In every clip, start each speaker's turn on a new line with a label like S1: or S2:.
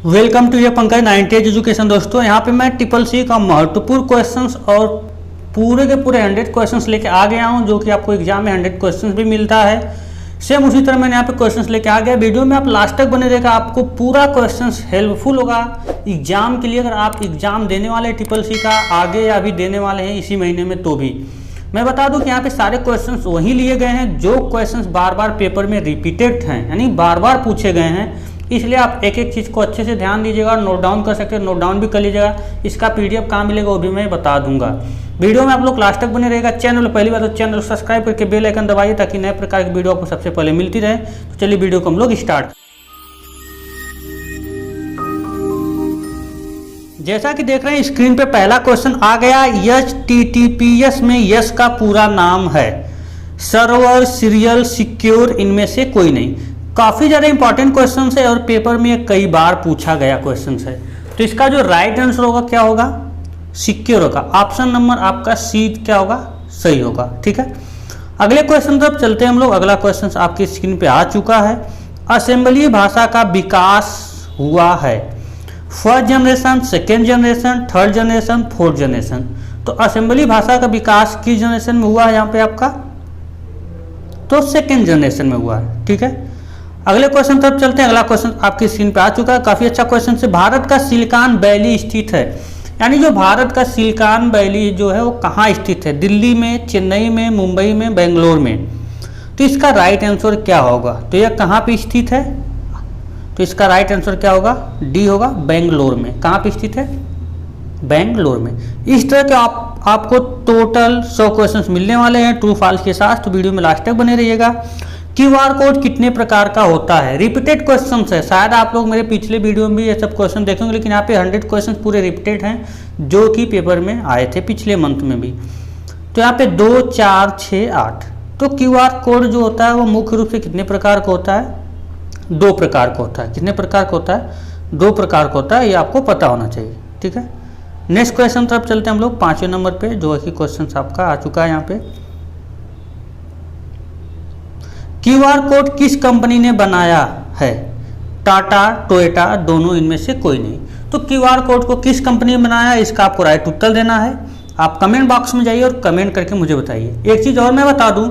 S1: Welcome to ये Pankaj 90 as education. दोस्तों यहाँ पे मैं ट्रिपल सी का महत्वपूर्ण क्वेश्चंस और पूरे के पूरे 100 क्वेश्चंस लेके आ गया हूँ, जो कि आपको एग्जाम में 100 क्वेश्चंस भी मिलता है। सेम उसी तरह मैंने यहाँ पे क्वेश्चंस लेके आ गया। वीडियो में आप लास्ट तक बने रहेगा, आपको पूरा क्वेश्चंस हेल्पफुल होगा एग्जाम के लिए। अगर आप एग्जाम देने वाले ट्रिपल सी का आगे या अभी देने वाले हैं इसी महीने में, तो भी मैं बता दूं कि यहाँ पे सारे क्वेश्चंस वही लिए गए हैं जो क्वेश्चंस बार बार पेपर में रिपीटेड हैं, यानी बार बार पूछे गए हैं। इसलिए आप एक एक चीज़ को अच्छे से ध्यान दीजिएगा और नोट डाउन कर सकते हैं, नोट डाउन भी कर लीजिएगा। इसका पीडीएफ कहाँ मिलेगा वो भी मैं बता दूंगा। वीडियो में आप लोग लास्ट तक बने रहेगा। चैनल पहली बार तो चैनल सब्सक्राइब करके बेल आइकन दबाइए ताकि नए प्रकार की वीडियो आपको सबसे पहले मिलती रहे। तो चलिए वीडियो को हम लोग स्टार्ट। जैसा कि देख रहे हैं स्क्रीन पे पहला क्वेश्चन आ गया। HTTPS में यस का पूरा नाम है सर्वर, सीरियल, सिक्योर, इनमें से कोई नहीं। काफ़ी ज़्यादा इंपॉर्टेंट क्वेश्चन है और पेपर में कई बार पूछा गया क्वेश्चन है। तो इसका जो राइट आंसर होगा क्या होगा? सिक्योर होगा। ऑप्शन नंबर आपका सी क्या होगा? सही होगा। ठीक है, अगले क्वेश्चन तरफ चलते हैं हम लोग। अगला क्वेश्चन आपकी स्क्रीन पे आ चुका है। असेंबली भाषा का विकास हुआ है first generation, second generation, third generation, fourth generation. तो असेंबली भाषा का विकास किस जनरेशन में हुआ है यहाँ पे आपका? तो सेकेंड जनरेशन में हुआ है। ठीक है, अगले क्वेश्चन तरफ चलते हैं। अगला क्वेश्चन आपकी स्क्रीन पे आ चुका है। काफी अच्छा क्वेश्चन है। भारत का सिलिकॉन वैली स्थित है, यानी जो भारत का सिलिकॉन वैली जो है वो कहाँ स्थित है? दिल्ली में, चेन्नई में, मुंबई में, बेंगलोर में। तो इसका राइट आंसर क्या होगा? तो यह कहाँ पे स्थित है? तो इसका राइट आंसर क्या होगा? डी होगा, बेंगलोर में। कहाँ पे स्थित है? बेंगलोर में। इस तरह के आपको टोटल 100 क्वेश्चंस मिलने वाले हैं ट्रू फॉल्स के साथ। तो वीडियो में लास्ट तक बने रहिएगा। QR कोड कितने प्रकार का होता है? रिपीटेड क्वेश्चन है। शायद आप लोग मेरे पिछले वीडियो में भी ये सब क्वेश्चन देखेंगे, लेकिन यहाँ पे 100 क्वेश्चन पूरे रिपीटेड हैं जो कि पेपर में आए थे पिछले मंथ में भी। तो यहाँ पे 2, 4, 6, 8। तो QR कोड जो होता है वो मुख्य रूप से कितने प्रकार का होता है? 2 प्रकार का होता है। कितने प्रकार का होता है? 2 प्रकार का होता है, ये आपको पता होना चाहिए। ठीक है, नेक्स्ट क्वेश्चन तरफ चलते हैं हम लोग 5वें नंबर पे, जो कि क्वेश्चन आपका आ चुका है यहाँ पे। QR कोड किस कंपनी ने बनाया है? टाटा, टोयोटा, दोनों, इनमें से कोई नहीं। तो QR कोड को किस कंपनी ने बनाया है, इसका आपको राइट उत्तर देना है। आप कमेंट बॉक्स में जाइए और कमेंट करके मुझे बताइए। एक चीज़ और मैं बता दूं,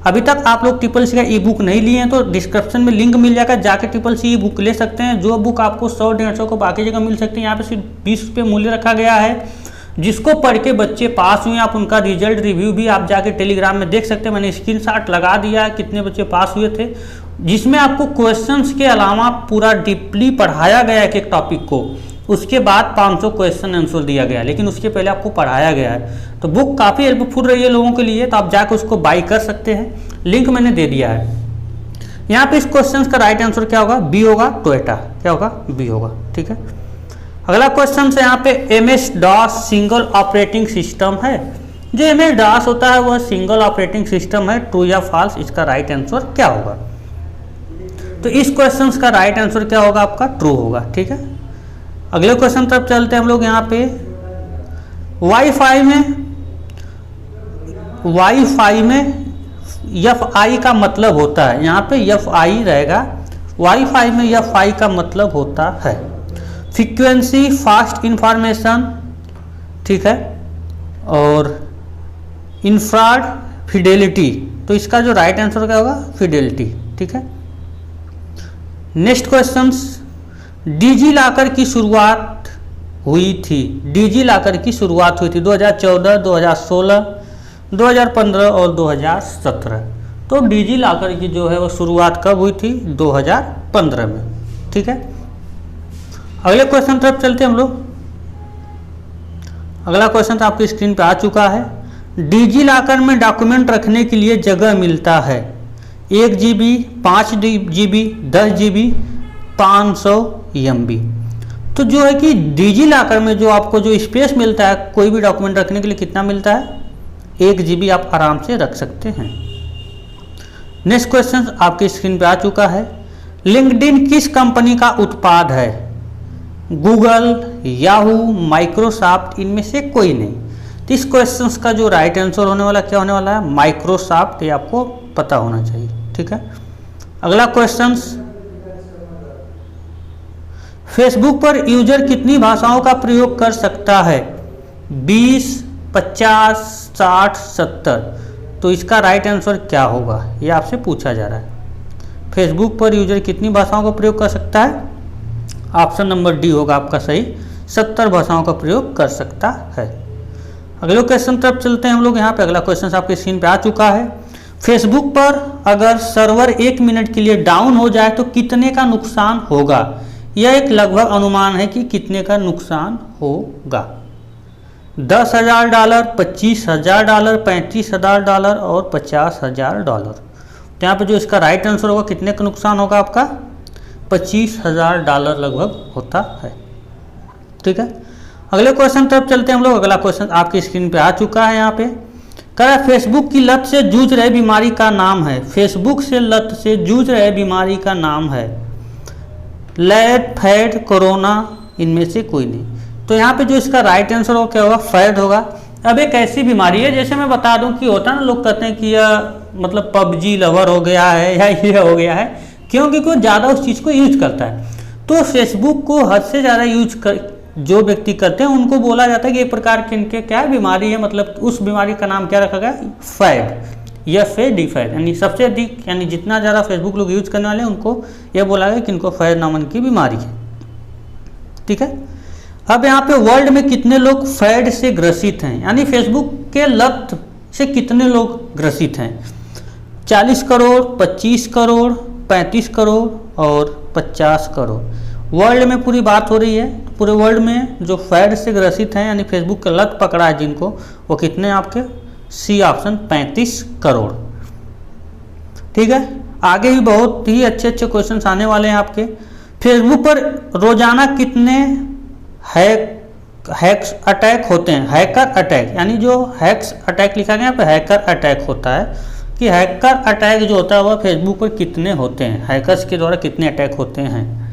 S1: अभी तक आप लोग ट्रिपल सी का ई बुक नहीं लिए हैं तो डिस्क्रिप्शन में लिंक मिल जाएगा, जाके ट्रिपल सी ई बुक ले सकते हैं। जो बुक आपको 100-150 को बाकी जगह मिल सकती है, यहाँ पे सिर्फ 20 रुपये मूल्य रखा गया है। जिसको पढ़ के बच्चे पास हुए, आप उनका रिजल्ट रिव्यू भी आप जाके टेलीग्राम में देख सकते हैं। मैंने स्क्रीनशॉट लगा दिया है कितने बच्चे पास हुए थे, जिसमें आपको क्वेश्चंस के अलावा पूरा डीपली पढ़ाया गया है एक टॉपिक को। उसके बाद 500 क्वेश्चन आंसर दिया गया, लेकिन उसके पहले आपको पढ़ाया गया है। तो बुक काफ़ी हेल्पफुल रही है लोगों के लिए, तो आप जाकर उसको बाई कर सकते हैं। लिंक मैंने दे दिया है। यहाँ पे इस क्वेश्चन का राइट आंसर क्या होगा? बी होगा, टोयोटा। क्या होगा? बी होगा। ठीक है, अगला क्वेश्चन है यहाँ पे MS-DOS सिंगल ऑपरेटिंग सिस्टम है। जो MS-DOS होता है वह सिंगल ऑपरेटिंग सिस्टम है। ट्रू या फॉल्स? इसका राइट आंसर क्या होगा? तो इस क्वेश्चन का राइट आंसर क्या होगा आपका? ट्रू होगा। ठीक है, अगले क्वेश्चन तरफ चलते हैं हम लोग। यहाँ पे वाईफाई में FI का मतलब होता है, यहाँ पे FI रहेगा। वाईफाई में FI का मतलब होता है फ्रीक्वेंसी, फास्ट इंफॉर्मेशन, ठीक है, और इंफ्राड फिडेलिटी। तो इसका जो राइट आंसर क्या होगा? फिडेलिटी। ठीक है, नेक्स्ट क्वेश्चन, डिजी लॉकर की शुरुआत हुई थी। डिजी लॉकर की शुरुआत हुई थी 2014, 2016, 2015 और 2017। तो डिजी लॉकर की जो है वो शुरुआत कब हुई थी? 2015 में। ठीक है, अगले क्वेश्चन तरफ चलते हैं हम लोग। अगला क्वेश्चन तो आपकी स्क्रीन पे आ चुका है। डिजी लॉकर में डॉक्यूमेंट रखने के लिए जगह मिलता है 1 GB, 5 GB, 10 GB, 500 MB। तो जो है कि डिजी लॉकर में जो आपको जो स्पेस मिलता है कोई भी डॉक्यूमेंट रखने के लिए, कितना मिलता है? 1 GB आप आराम से रख सकते हैं। नेक्स्ट क्वेश्चन आपकी स्क्रीन पे आ चुका है। लिंक्डइन किस कंपनी का उत्पाद है? गूगल, याहू, माइक्रोसॉफ्ट, इनमें से कोई नहीं। तो इस क्वेश्चन का जो राइट आंसर होने वाला क्या होने वाला है? माइक्रोसॉफ्ट। ये आपको पता होना चाहिए। ठीक है, अगला क्वेश्चन, फेसबुक पर यूजर कितनी भाषाओं का प्रयोग कर सकता है? 20, 50, 60, 70। तो इसका राइट आंसर क्या होगा, ये आपसे पूछा जा रहा है। फेसबुक पर यूजर कितनी भाषाओं का प्रयोग कर सकता है? ऑप्शन नंबर डी होगा आपका सही, 70 भाषाओं का प्रयोग कर सकता है। अगले क्वेश्चन तरफ चलते हैं हम लोग। यहाँ पे अगला क्वेश्चन आपके स्क्रीन पे आ चुका है। फेसबुक पर अगर सर्वर 1 मिनट के लिए डाउन हो जाए तो कितने का नुकसान होगा? यह एक लगभग अनुमान है कि कितने का नुकसान होगा। $10,000, $25,000, $35,000 और $50,000। तो यहाँ पे जो इसका राइट आंसर होगा, कितने का नुकसान होगा आपका? $25,000 लगभग होता है। ठीक है, अगले क्वेश्चन तरफ चलते हैं हम लोग। अगला क्वेश्चन आपकी स्क्रीन पे आ चुका है। यहाँ पे कह रहा है फेसबुक की लत से जूझ रहे बीमारी का नाम है। फेसबुक से लत से जूझ रहे बीमारी का नाम है। लैड, फैड, कोरोना, इनमें से कोई नहीं। तो यहाँ पे जो इसका राइट आंसर होगा क्या होगा? फैड होगा। अब एक ऐसी बीमारी है, जैसे मैं बता दूं कि होता है ना, लोग कहते हैं कि यह मतलब पबजी लवर हो गया है या ये हो गया है, क्योंकि कोई ज़्यादा उस चीज़ को यूज करता है। तो फेसबुक को हद से ज़्यादा यूज कर जो व्यक्ति करते हैं उनको बोला जाता है कि एक प्रकार की इनके क्या बीमारी है, मतलब उस बीमारी का नाम क्या रखा गया? फैड या डी फैड। यानी सबसे अधिक, यानी जितना ज़्यादा फेसबुक लोग यूज करने वाले हैं उनको यह बोला गया कि इनको फैड नामन की बीमारी है। ठीक है, अब यहाँ पे वर्ल्ड में कितने लोग फैड से ग्रसित हैं, यानी फेसबुक के लत से कितने लोग ग्रसित हैं? 40 करोड़, 25 करोड़, 35 करोड़ और 50 करोड़। वर्ल्ड में पूरी बात हो रही है। पूरे वर्ल्ड में जो फैड से ग्रसित हैं, यानी फेसबुक का लत पकड़ा है जिनको, वो कितने आपके? C option, 35 crore. ठीक है, आगे भी बहुत ही अच्छे अच्छे क्वेश्चन आने वाले हैं आपके। फेसबुक पर रोजाना कितने हैक्स अटैक होते हैं? हैकर अटैक, यानी जो हैक्स अटैक लिखा गया यहाँ पे हैकर अटैक होता है, कि हैकर अटैक जो होता है वह फेसबुक पर कितने होते हैं, हैकर्स के द्वारा कितने अटैक होते हैं।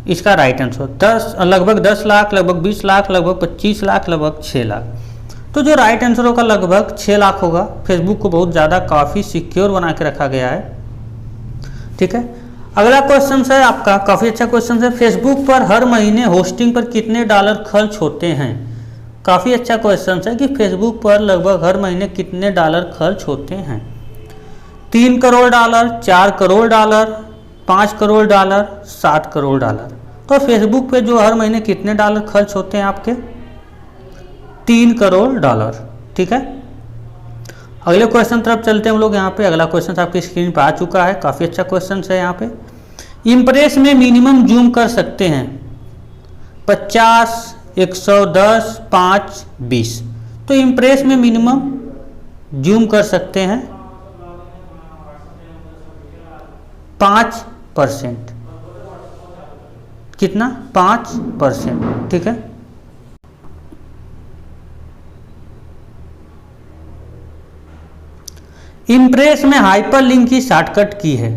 S1: इसका राइट आंसर लगभग 10 लाख, लगभग 20 लाख, लगभग 25 लाख, लगभग 6 लाख। तो जो राइट आंसर होगा लगभग 6 लाख होगा। फेसबुक को बहुत ज़्यादा काफ़ी सिक्योर बना के रखा गया है। ठीक है, अगला क्वेश्चन है आपका, काफ़ी अच्छा क्वेश्चन है। फेसबुक पर हर महीने होस्टिंग पर कितने डॉलर खर्च होते हैं? काफ़ी अच्छा क्वेश्चन है कि फेसबुक पर लगभग हर महीने कितने डॉलर खर्च होते हैं। 3 crore dollar, 4 crore dollar, 5 crore dollar, 7 crore dollar. तो फेसबुक पे जो हर महीने कितने डॉलर खर्च होते हैं आपके? 3 करोड़ डॉलर। ठीक है, अगले क्वेश्चन तरफ चलते हैं हम लोग। यहाँ पे अगला क्वेश्चन आपकी स्क्रीन पर आ चुका है, काफ़ी अच्छा क्वेश्चन है। यहाँ पे इम्प्रेस में मिनिमम जूम कर सकते हैं 50, 110, 5, 20। तो इम्प्रेस में मिनिमम जूम कर सकते हैं 5%। कितना? 5%। ठीक है, इम्प्रेस में हाइपरलिंक की शॉर्टकट की है।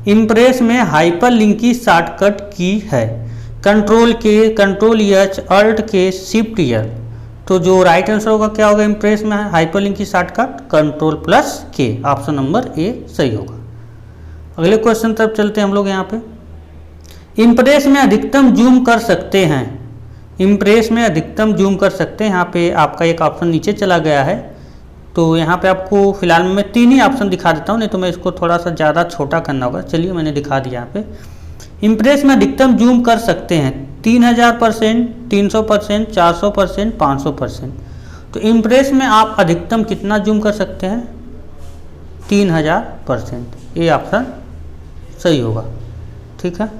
S1: इम्प्रेस में हाइपरलिंक की शॉर्टकट की है। कंट्रोल के, कंट्रोल एच, अल्ट के, शिफ्ट एल। तो जो राइट आंसर होगा क्या होगा? इम्प्रेस में हाइपरलिंक की शॉर्टकट कंट्रोल प्लस के। ऑप्शन नंबर ए सही होगा। अगले क्वेश्चन तरफ चलते हैं हम लोग। यहाँ पे इम्प्रेस में अधिकतम जूम कर सकते हैं। इम्प्रेस में अधिकतम जूम कर सकते हैं। यहाँ पे आपका एक ऑप्शन नीचे चला गया है, तो यहाँ पे आपको फिलहाल मैं 3 ही ऑप्शन दिखा देता हूँ, नहीं तो मैं इसको थोड़ा सा ज़्यादा छोटा करना होगा। चलिए मैंने दिखा दिया। यहाँ पे इम्प्रेस में अधिकतम जूम कर सकते हैं 3000%, 300%, 400%, 500%। तो इम्प्रेस में आप अधिकतम कितना जूम कर सकते हैं? 3000%। ये ऑप्शन सही होगा। ठीक है,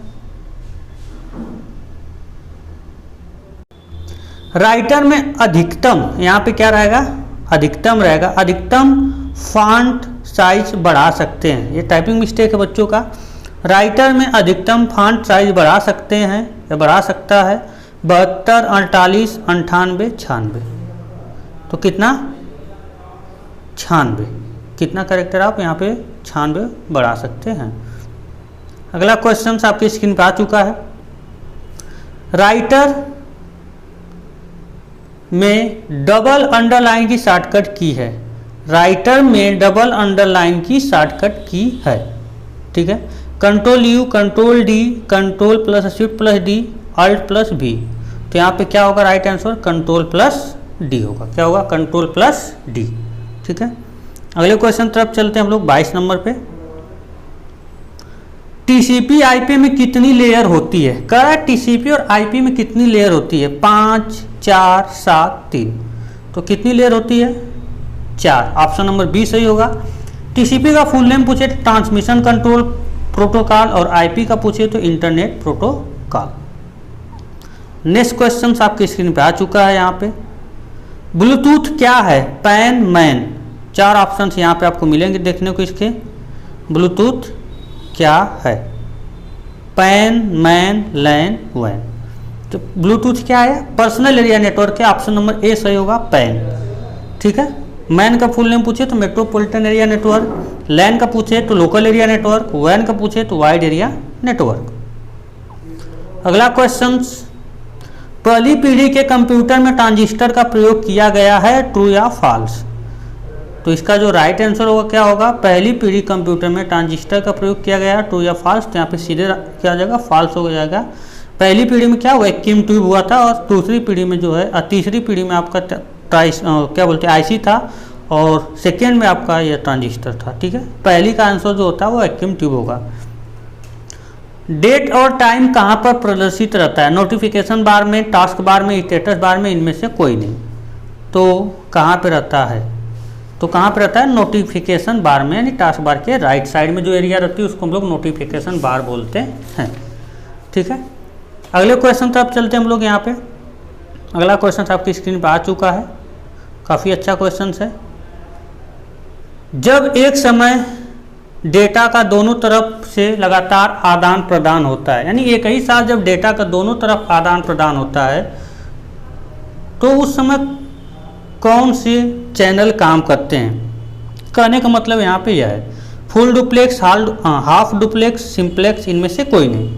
S1: राइटर में अधिकतम, यहाँ पे क्या रहेगा? अधिकतम रहेगा। अधिकतम फॉन्ट साइज बढ़ा सकते हैं। ये टाइपिंग मिस्टेक है बच्चों का। राइटर में अधिकतम फॉन्ट साइज बढ़ा सकते हैं या बढ़ा सकता है 72, 48, 98, 96। तो कितना? 96। कितना कैरेक्टर आप यहाँ पे 96 बढ़ा सकते हैं। अगला क्वेश्चन आपकी स्क्रीन पर आ चुका है। राइटर में डबल अंडरलाइन की शॉर्टकट की है। राइटर में डबल अंडरलाइन की शॉर्टकट की है। ठीक है, control U, control D, control plus shift plus D, alt plus भी, तो यहाँ पे क्या होगा right answer, control plus D होगा। क्या होगा, कंट्रोल प्लस डी। ठीक है, अगले क्वेश्चन तरफ चलते हैं हम लोग 22 नंबर पे। टीसीपी आईपी में कितनी लेयर होती है? कह रहा है टीसीपी और आईपी में कितनी लेयर होती है? 5, 4, 7, 3। तो कितनी लेयर होती है? 4। ऑप्शन नंबर बी सही होगा। टीसीपी का फुल नेम पूछे तो ट्रांसमिशन कंट्रोल प्रोटोकॉल, और आईपी का पूछे तो इंटरनेट प्रोटोकॉल। नेक्स्ट क्वेश्चन आपकी स्क्रीन पे आ चुका है। यहाँ पे ब्लूटूथ क्या है? Pan, man. 4 ऑप्शन यहाँ पे आपको मिलेंगे देखने को इसके। ब्लूटूथ क्या है? पैन, मैन, लैन, वैन। तो ब्लूटूथ क्या है? पर्सनल एरिया नेटवर्क है। ऑप्शन नंबर ए सही होगा, पैन। ठीक है, मैन का फुल नेम पूछे तो मेट्रोपॉलिटन एरिया नेटवर्क, लैन का पूछे तो लोकल एरिया नेटवर्क, वैन का पूछे तो वाइड एरिया नेटवर्क। अगला क्वेश्चन, पहली पीढ़ी के कंप्यूटर में ट्रांजिस्टर का प्रयोग किया गया है, ट्रू या फॉल्स? तो इसका जो राइट आंसर होगा क्या होगा, पहली पीढ़ी कंप्यूटर में ट्रांजिस्टर का प्रयोग किया गया, ट्रू या फॉल्स? तो यहाँ पे सीधे क्या हो जाएगा, फॉल्स हो जाएगा। पहली पीढ़ी में क्या वैक्यूम ट्यूब हुआ था, और दूसरी पीढ़ी में जो है, तीसरी पीढ़ी में आपका क्या बोलते हैं आईसी था, और सेकेंड में आपका यह ट्रांजिस्टर था। ठीक है, पहली का आंसर जो होता है वो वैक्यूम ट्यूब होगा। डेट और टाइम कहाँ पर प्रदर्शित रहता है? नोटिफिकेशन बार में, टास्क बार में, स्टेटस बार में, इनमें से कोई नहीं। तो कहाँ पे रहता है? तो कहाँ पे रहता है? नोटिफिकेशन बार में, यानी टास्क बार के राइट साइड में जो एरिया रहती है उसको हम लोग नोटिफिकेशन बार बोलते हैं। ठीक है, अगले क्वेश्चन तरफ चलते हैं हम लोग। यहाँ पे अगला क्वेश्चन आपकी स्क्रीन पर आ चुका है, काफ़ी अच्छा क्वेश्चन है। जब एक समय डेटा का दोनों तरफ से लगातार आदान प्रदान होता है, यानी एक ही साथ जब डेटा का दोनों तरफ आदान प्रदान होता है, तो उस समय कौन से चैनल काम करते हैं? कहने का मतलब यहाँ पे यह है, full duplex, half duplex, simplex, इनमें से कोई नहीं।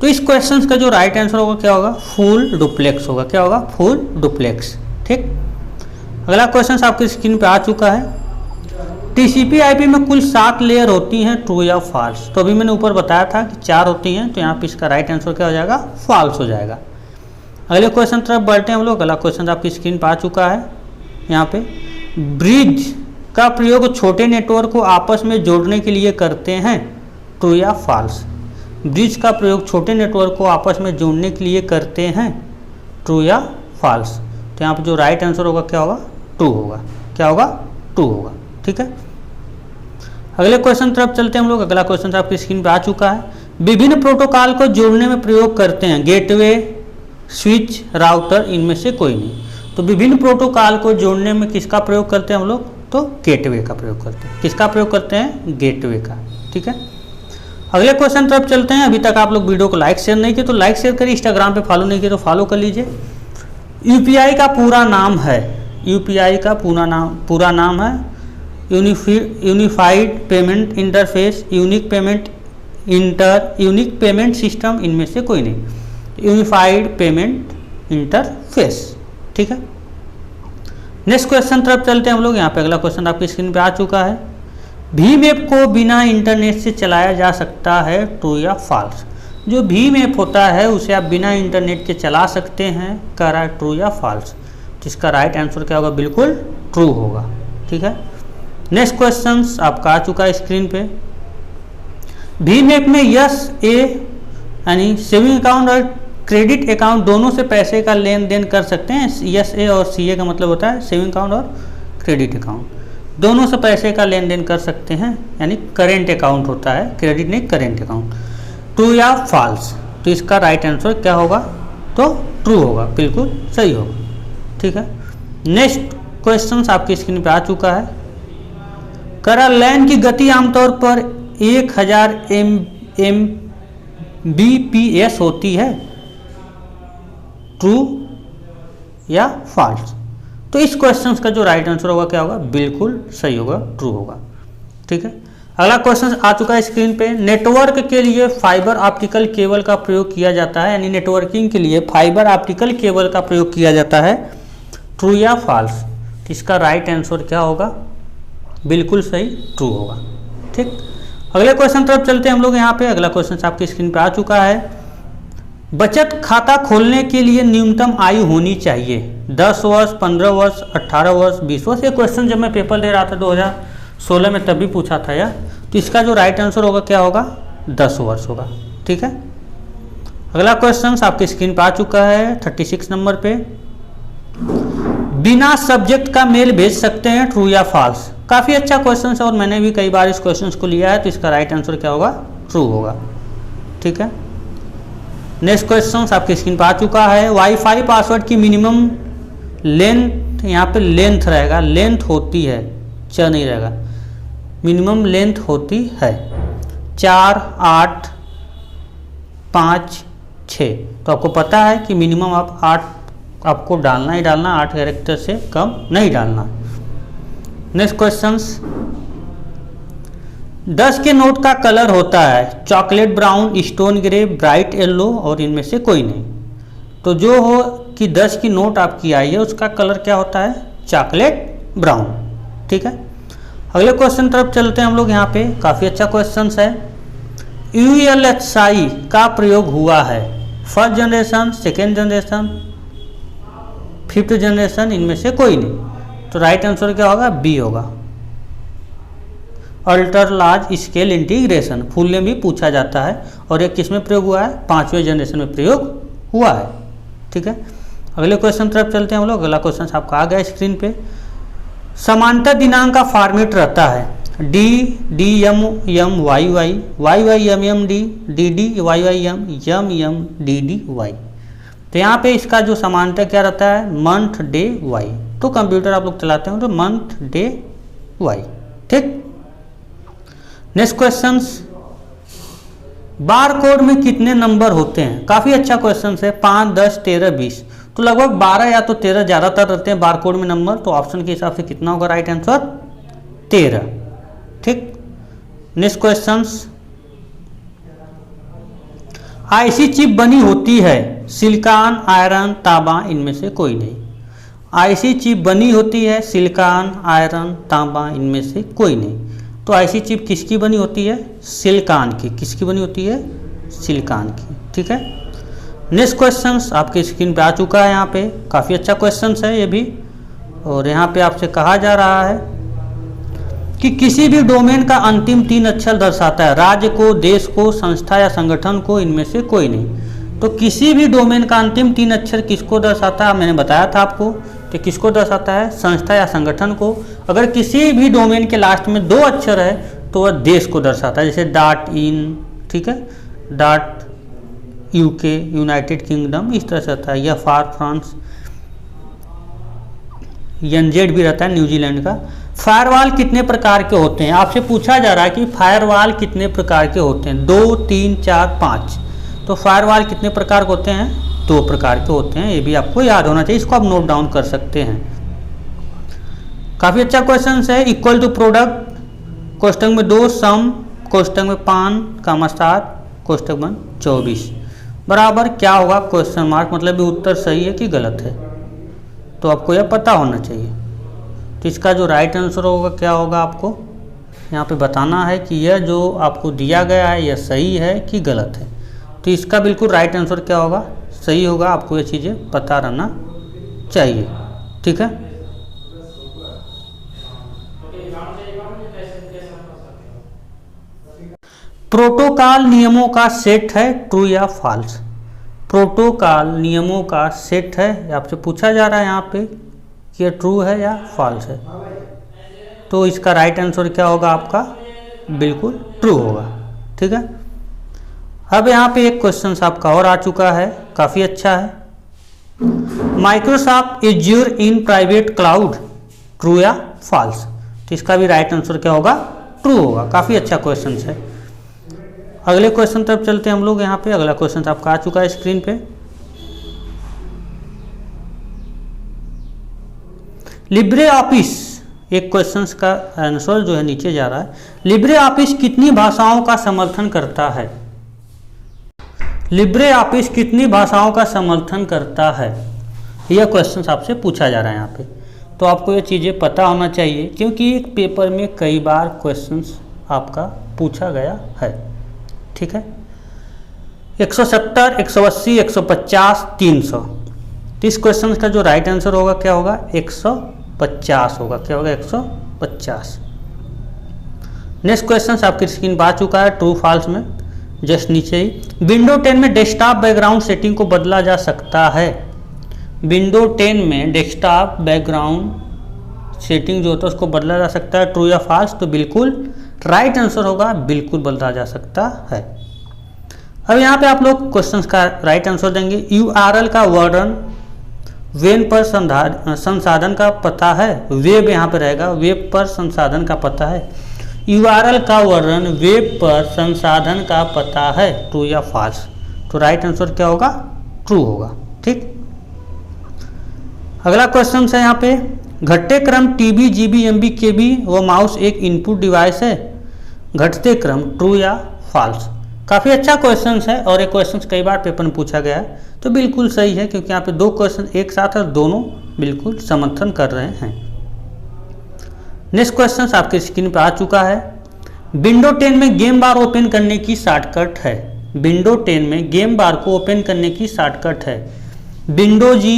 S1: तो इस क्वेश्चन का जो राइट आंसर होगा क्या होगा, फुल डुप्लेक्स होगा। क्या होगा, फुल डुप्लेक्स। ठीक, अगला क्वेश्चन आपकी स्क्रीन पे आ चुका है। टीसीपी आईपी में कुल 7 लेयर होती हैं, ट्रू या फॉल्स? तो अभी मैंने ऊपर बताया था कि 4 होती हैं, तो यहाँ पे इसका राइट आंसर क्या हो जाएगा, फॉल्स हो जाएगा। अगले क्वेश्चन तरफ बढ़ते हैं हम लोग। अगला क्वेश्चन आपकी स्क्रीन पर आ चुका है। यहाँ पे ब्रिज का प्रयोग छोटे नेटवर्क को आपस में जोड़ने के लिए करते हैं, ट्रू या फॉल्स? ब्रिज का प्रयोग छोटे नेटवर्क को आपस में जोड़ने के लिए करते हैं, ट्रू या फॉल्स? तो यहाँ पर जो राइट आंसर होगा क्या होगा, ट्रू होगा। क्या होगा, ट्रू होगा। ठीक है, अगले क्वेश्चन तरफ चलते हैं हम लोग। अगला क्वेश्चन आपकी स्क्रीन पर आ चुका है। विभिन्न प्रोटोकॉल को जोड़ने में प्रयोग करते हैं, गेटवे, स्विच, राउटर, इनमें से कोई नहीं। तो विभिन्न प्रोटोकॉल को जोड़ने में किसका प्रयोग करते हैं हम लोग, तो गेटवे का प्रयोग करते हैं। किसका प्रयोग करते हैं, गेटवे का। ठीक है, अगले क्वेश्चन तरफ चलते हैं। अभी तक आप लोग वीडियो को लाइक शेयर नहीं किए तो लाइक शेयर करिए, इंस्टाग्राम पे फॉलो नहीं किए तो फॉलो कर लीजिए। यूपीआई का पूरा नाम है, यूपीआई का पूरा नाम है unified payment interface, unique payment system, इनमें से कोई नहीं, यूनिफाइड पेमेंट इंटरफेस। ठीक है, नेक्स्ट क्वेश्चन तरफ चलते हैं हम लोग। यहाँ पे अगला क्वेश्चन आपकी स्क्रीन पे आ चुका है। भीम ऐप को बिना इंटरनेट से चलाया जा सकता है, ट्रू या फॉल्स? जो भीम ऐप होता है उसे आप बिना इंटरनेट के चला सकते हैं, कह रहा है ट्रू या फॉल्स? जिसका राइट आंसर क्या होगा, बिल्कुल ट्रू होगा। ठीक है, नेक्स्ट क्वेश्चन आपका आ चुका है स्क्रीन पे। भीम ऐप में यस ए यानी सेविंग अकाउंट और क्रेडिट अकाउंट दोनों से पैसे का लेन देन कर सकते हैं। यस ए और सी ए का मतलब होता है सेविंग अकाउंट और क्रेडिट अकाउंट, दोनों से पैसे का लेन देन कर सकते हैं, यानी करेंट अकाउंट होता है, क्रेडिट नहीं करेंट अकाउंट। ट्रू या फॉल्स? तो इसका राइट आंसर क्या होगा, तो ट्रू होगा, बिल्कुल सही होगा। ठीक है, नेक्स्ट क्वेश्चन आपकी स्क्रीन पे आ चुका है। करा लैन की गति आमतौर पर 1000 Mbps होती है, ट्रू या फॉल्स? तो इस क्वेश्चन का जो राइट आंसर होगा क्या होगा, बिल्कुल सही होगा, ट्रू होगा। ठीक है, अगला क्वेश्चन आ चुका है स्क्रीन पे। नेटवर्क के लिए फाइबर ऑप्टिकल केबल का प्रयोग किया जाता है, यानी नेटवर्किंग के लिए फाइबर ऑप्टिकल केबल का प्रयोग किया जाता है, ट्रू या फॉल्स? इसका राइट आंसर क्या होगा, बिल्कुल सही, ट्रू होगा। ठीक, अगले क्वेश्चन तरफ चलते हैं हम लोग। यहाँ पे अगला क्वेश्चन आपकी स्क्रीन पे आ चुका है। बचत खाता खोलने के लिए न्यूनतम आयु होनी चाहिए 10 वर्ष, 15 वर्ष, 18 वर्ष, 20 वर्ष। ये क्वेश्चन जब मैं पेपर दे रहा था 2016 में तभी पूछा था यार। तो इसका जो राइट आंसर होगा क्या होगा, 10 वर्ष होगा। ठीक है, अगला क्वेश्चन आपकी स्क्रीन पर आ चुका है 36 नंबर पे। बिना सब्जेक्ट का मेल भेज सकते हैं, ट्रू या फॉल्स। काफ़ी अच्छा क्वेश्चन है और मैंने भी कई बार इस क्वेश्चन को लिया है। तो इसका राइट आंसर क्या होगा, ट्रू होगा। ठीक है, नेक्स्ट क्वेश्चन आपकी स्क्रीन पर आ चुका है। वाईफाई पासवर्ड की मिनिमम लेंथ, यहाँ पे लेंथ रहेगा, लेंथ होती है, च नहीं रहेगा, मिनिमम लेंथ होती है 4, 8, 5, 6। तो आपको पता है कि मिनिमम आप 8 आपको डालना ही डालना, 8 कैरेक्टर से कम नहीं डालना। नेक्स्ट क्वेश्चन, 10 के नोट का कलर होता है chocolate brown, stone grey, bright yellow और इनमें से कोई नहीं। तो जो हो कि 10 की नोट आपकी आई है उसका कलर क्या होता है, चॉकलेट ब्राउन। ठीक है, अगले क्वेश्चन तरफ चलते हैं हम लोग। यहाँ पे काफ़ी अच्छा क्वेश्चन है। ULHI का प्रयोग हुआ है first generation, second generation, 5th generation, इनमें से कोई नहीं। तो राइट आंसर क्या होगा, बी होगा, alter large scale integration. Full name भी पूछा जाता है और एक किस में प्रयोग हुआ है, 5वें जनरेशन में प्रयोग हुआ है। ठीक है, अगले क्वेश्चन तरफ चलते हैं हम लोग। अगला क्वेश्चन आपका आ गया स्क्रीन पे। समांतर दिनांक का फॉर्मेट रहता है DDMMYY, YYMMD, DDYYMMDDY। तो यहाँ पे इसका जो समांतर क्या रहता है, मंथ डे वाई। तो कंप्यूटर आप लोग चलाते हैं तो मंथ डे वाई। ठीक, नेक्स्ट क्वेश्चन, बार कोड में कितने नंबर होते हैं। काफ़ी अच्छा क्वेश्चन है। 5, 10, 13, 20। तो लगभग 12 या तो 13 ज़्यादातर रहते हैं बार कोड में नंबर। तो ऑप्शन के हिसाब से कितना होगा राइट आंसर, 13। ठीक, नेक्स्ट क्वेश्चन, आईसी चिप बनी होती है सिलिकॉन, आयरन, तांबा, इनमें से कोई नहीं। आईसी चिप बनी होती है सिलिकॉन, आयरन, तांबा, इनमें से कोई नहीं। तो आईसी चिप किसकी बनी होती है, सिलिकॉन की। किसकी बनी होती है, सिलिकॉन की। ठीक है, नेक्स्ट क्वेश्चन आपके स्क्रीन पे आ चुका है। यहाँ पे काफ़ी अच्छा क्वेश्चन है ये भी। और यहाँ पे आपसे कहा जा रहा है कि किसी भी डोमेन का अंतिम 3 अक्षर दर्शाता है राज्य को, देश को, संस्था या संगठन को, इनमें से कोई नहीं। तो किसी भी डोमेन का अंतिम 3 अक्षर किसको दर्शाता है, मैंने बताया था आपको कि किसको दर्शाता है, संस्था या संगठन को। अगर किसी भी डोमेन के लास्ट में 2 अक्षर है तो वह देश को दर्शाता है, जैसे .in, ठीक है, .UK, यूनाइटेड किंगडम, इस तरह से रहता है। या फ्रांस, NZ भी रहता है न्यूजीलैंड का। फायरवॉल कितने प्रकार के होते हैं, आपसे पूछा जा रहा है कि फायरवॉल कितने प्रकार के होते हैं, 2, 3, 4, 5। तो फायरवॉल कितने प्रकार के होते हैं, 2 प्रकार के होते हैं। ये भी आपको याद होना चाहिए, इसको आप नोट डाउन कर सकते हैं। काफ़ी अच्छा क्वेश्चन है। इक्वल टू प्रोडक्ट, कोष्टक में 2, सम, कोष्टक में 5, .7, कोष्टक में 24 बराबर क्या होगा, क्वेश्चन मार्क। मतलब ये उत्तर सही है कि गलत है, तो आपको यह पता होना चाहिए। तो इसका जो राइट आंसर होगा क्या होगा, आपको यहाँ पे बताना है कि यह जो आपको दिया गया है यह सही है कि गलत है। तो इसका बिल्कुल राइट आंसर क्या होगा, सही होगा। आपको ये चीज़ें पता रहना चाहिए। ठीक है, प्रोटोकॉल नियमों का सेट है, ट्रू या फॉल्स। प्रोटोकॉल नियमों का सेट है, आपसे पूछा जा रहा है यहाँ पे कि ये ट्रू है या फॉल्स है। तो इसका राइट आंसर क्या होगा आपका, बिल्कुल ट्रू होगा। ठीक है, अब यहाँ पे एक क्वेश्चन आपका और आ चुका है, काफ़ी अच्छा है। Microsoft azure in private cloud, true या फॉल्स। तो इसका भी राइट आंसर क्या होगा, ट्रू होगा। काफ़ी अच्छा क्वेश्चन है। अगले क्वेश्चन तरफ चलते हैं हम लोग। यहाँ पे अगला क्वेश्चन आपका आ चुका है स्क्रीन पे। लिब्रे ऑफिस, एक क्वेश्चन का आंसर जो है नीचे जा रहा है। लिब्रे ऑफिस कितनी भाषाओं का समर्थन करता है। लिब्रे ऑफिस कितनी भाषाओं का समर्थन करता है, यह क्वेश्चन आपसे पूछा जा रहा है यहाँ पे। तो आपको ये चीज़ें पता होना चाहिए क्योंकि पेपर में कई बार क्वेश्चन आपका पूछा गया है। ठीक है, 170, 180, 150, 300। तो इस क्वेश्चन का जो राइट आंसर होगा क्या होगा? 150 होगा। क्या होगा? 150। नेक्स्ट क्वेश्चन आपकी स्क्रीन पर आ चुका है ट्रू फॉल्स में, जस्ट नीचे ही। विंडो 10 में डेस्कटॉप बैकग्राउंड सेटिंग को बदला जा सकता है। विंडो 10 में डेस्कटॉप बैकग्राउंड सेटिंग जो होता है उसको बदला जा सकता है, ट्रू या फॉल्स? तो बिल्कुल राइट आंसर होगा, बिल्कुल बदला जा सकता है। अब यहाँ पे आप लोग क्वेश्चन का राइट आंसर देंगे। URL का वर्णन वेब पर संसाधन का पता है। वेब यहाँ पे रहेगा, वेब पर संसाधन का पता है। URL का वर्णन वेब पर संसाधन का पता है, ट्रू या फॉल्स? तो राइट आंसर क्या होगा? ट्रू होगा। ठीक, अगला क्वेश्चन है यहाँ पे, घटते क्रम TB, GB, MB, KB व माउस एक इनपुट डिवाइस है। घटते क्रम, ट्रू या फॉल्स? काफ़ी अच्छा क्वेश्चन है और ये क्वेश्चन कई बार पेपर में पूछा गया है, तो बिल्कुल सही है क्योंकि यहाँ पे दो क्वेश्चन एक साथ है और दोनों बिल्कुल समर्थन कर रहे हैं। नेक्स्ट क्वेश्चन आपके स्क्रीन पर आ चुका है। विंडो 10 में गेम बार ओपन करने की शॉर्टकट है। विंडो 10 में गेम बार को ओपन करने की शॉर्टकट है। Window G,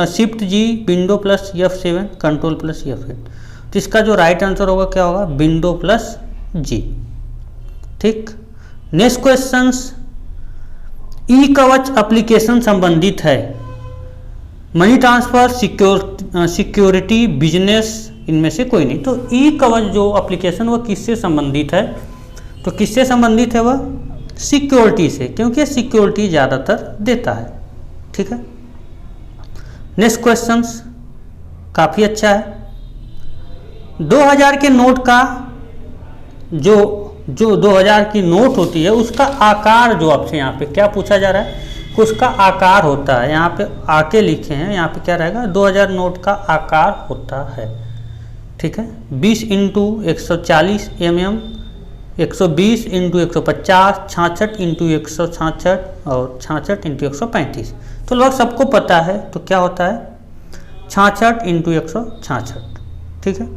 S1: shift G, window plus F7, control plus F8। तो इसका जो राइट आंसर होगा क्या होगा? Window plus G। ठीक, नेक्स्ट क्वेश्चन, ई कवच एप्लीकेशन संबंधित है। मनी ट्रांसफर, सिक्योरिटी, बिजनेस, इनमें से कोई नहीं। तो ई कवच जो एप्लीकेशन वो किससे संबंधित है? तो किससे संबंधित है वह? सिक्योरिटी से, क्योंकि सिक्योरिटी ज़्यादातर देता है। ठीक है, नेक्स्ट क्वेश्चन काफ़ी अच्छा है। 2000 के नोट का जो 2000 की नोट होती है उसका आकार, जो आपसे यहाँ पे क्या पूछा जा रहा है, उसका आकार होता है। यहाँ पे आके लिखे हैं, यहाँ पे क्या रहेगा? 2000 नोट का आकार होता है। ठीक है, 20 × 140 mm, 120 × 150, 66 × 166 और 66 × 135। तो लगभग सबको पता है, तो क्या होता है? 66 × 166। ठीक है,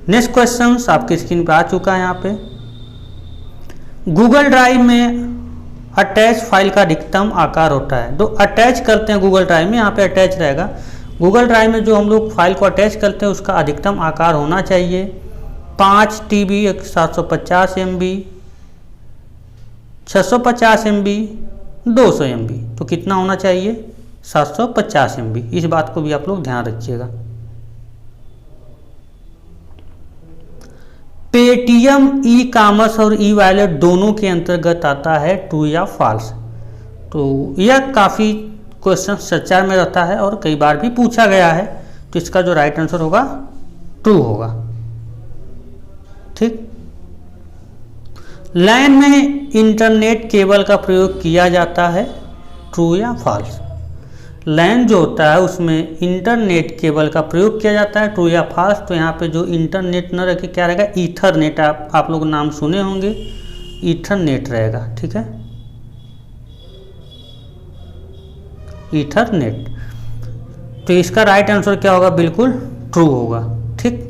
S1: नेक्स्ट क्वेश्चन आपकी स्क्रीन पर आ चुका है। यहाँ पे गूगल ड्राइव में अटैच फाइल का अधिकतम आकार होता है। तो अटैच करते हैं गूगल ड्राइव में, यहाँ पे अटैच रहेगा। गूगल ड्राइव में जो हम लोग फाइल को अटैच करते हैं उसका अधिकतम आकार होना चाहिए 5 TB, 750 MB, 650 MB, 200 MB। तो कितना होना चाहिए? 750 MB। इस बात को भी आप लोग ध्यान रखिएगा। पेटीएम ई कॉमर्स और ई वॉलेट दोनों के अंतर्गत आता है, ट्रू या फॉल्स? तो यह काफ़ी क्वेश्चन चर्चा में रहता है और कई बार भी पूछा गया है, तो इसका जो राइट आंसर होगा ट्रू होगा। ठीक, लैन में इंटरनेट केबल का प्रयोग किया जाता है, ट्रू या फॉल्स? लैन जो होता है उसमें इंटरनेट केबल का प्रयोग किया जाता है, ट्रू या फॉल्स? तो यहाँ पे जो इंटरनेट न रखे क्या रहेगा? ईथरनेट। आप लोग नाम सुने होंगे, ईथरनेट रहेगा। ठीक है, ईथरनेट। तो इसका राइट आंसर क्या होगा? बिल्कुल ट्रू होगा। ठीक,